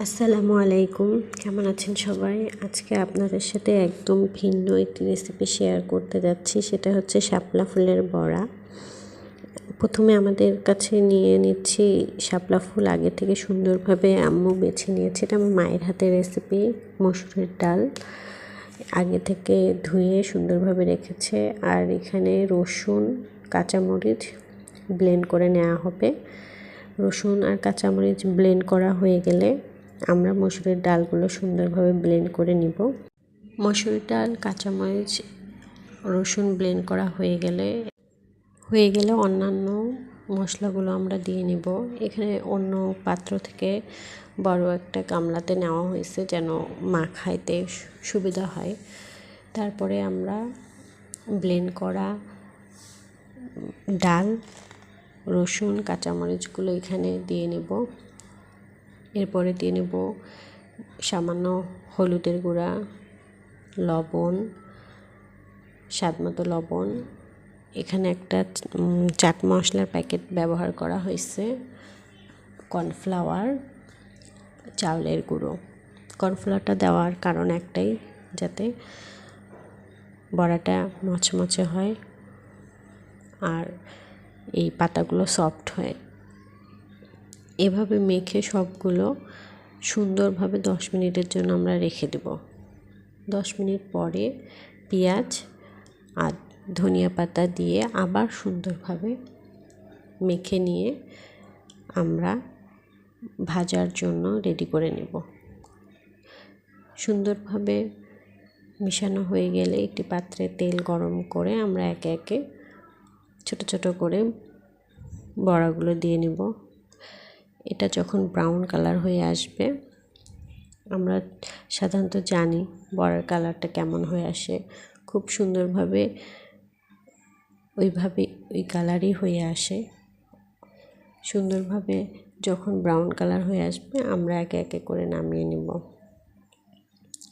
আসসালামু আলাইকুম, কেমন আছেন সবাই? আজকে আপনাদের সাথে একদম ভিন্ন একটি রেসিপি শেয়ার করতে যাচ্ছি। সেটা হচ্ছে শাপলা ফুলের বড়া। প্রথমে আমাদের কাছে নিয়ে নিচ্ছি শাপলা ফুল। আগে থেকে সুন্দরভাবে আম্মু বেছে নিয়েছে। এটা আমার মায়ের হাতের রেসিপি। মসুরের ডাল আগে থেকে ধুয়ে সুন্দরভাবে রেখেছে। আর এখানে রসুন, কাঁচামরিচ ব্লেন্ড করে নেওয়া হবে। রসুন আর কাঁচামরিচ ব্লেন্ড করা হয়ে গেলে আমরা মসুরের ডালগুলো সুন্দরভাবে ব্লেন্ড করে নিব। মসুর ডাল, কাঁচামরিচ, রসুন ব্লেন্ড করা হয়ে গেলে অন্যান্য মশলাগুলো আমরা দিয়ে নিব। এখানে অন্য পাত্র থেকে বড় একটা গামলাতে নেওয়া হয়েছে যেন মাখাইতে সুবিধা হয়। তারপরে আমরা ব্লেন্ড করা ডাল, রসুন, কাঁচামরিচগুলো এখানে দিয়ে নেব। এরপরে দিয়ে নেব সামান্য হলুদের গুঁড়া, লবণ, স্বাদমতো লবণ। এখানে একটা চাট মশলার প্যাকেট ব্যবহার করা হয়েছে, কর্নফ্লাওয়ার, চাউলের গুঁড়ো। কর্নফ্লাওয়ারটা দেওয়ার কারণ একটাই, যাতে বড়াটা মচমচে হয় আর এই পাতাগুলো সফট হয়। এভাবে মেখে সবগুলো সুন্দরভাবে 10 মিনিটের জন্য আমরা রেখে দেব। 10 মিনিট পরে পেঁয়াজ আর ধনিয়া পাতা দিয়ে আবার সুন্দরভাবে মেখে নিয়ে আমরা ভাজার জন্য রেডি করে নেব। সুন্দরভাবে মেশানো হয়ে গেলে একটি পাত্রে তেল গরম করে আমরা একে একে ছোট ছোট করে বড়াগুলো দিয়ে নেব। এটা যখন ব্রাউন কালার হয়ে আসবে, আমরা সাধারণত জানি বড়ার কালারটা কেমন হয়ে আসে, খুব সুন্দরভাবে ওই কালারই হয়ে আসে। সুন্দরভাবে যখন ব্রাউন কালার হয়ে আসবে আমরা একে একে করে নামিয়ে নেব।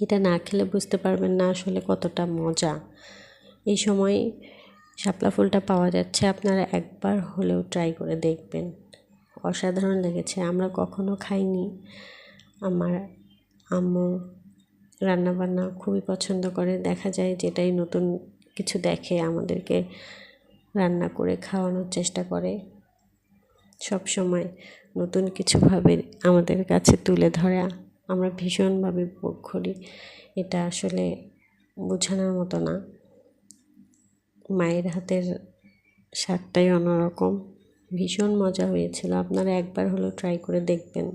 এটা না খেলে বুঝতে পারবেন না আসলে কতটা মজা। এই সময় শাপলা ফুলটা পাওয়া যাচ্ছে, আপনারা একবার হলেও ট্রাই করে দেখবেন। অসাধারণ লেগেছে, আমরা কখনো খাইনি। আমার আম্মু রান্নাবান্না খুবই পছন্দ করে। দেখা যায় যেটাই নতুন কিছু দেখে আমাদেরকে রান্না করে খাওয়ানোর চেষ্টা করে। সব সময় নতুন কিছুভাবে আমাদের কাছে তুলে ধরা আমরা ভীষণভাবে উপভোগ করি। এটা আসলে বোঝানোর মতো না। মায়ের হাতের স্বাদটাই অন্যরকম, ভীষণ মজা হয়েছিল। আপনারা একবার হলেও ট্রাই করে দেখবেন।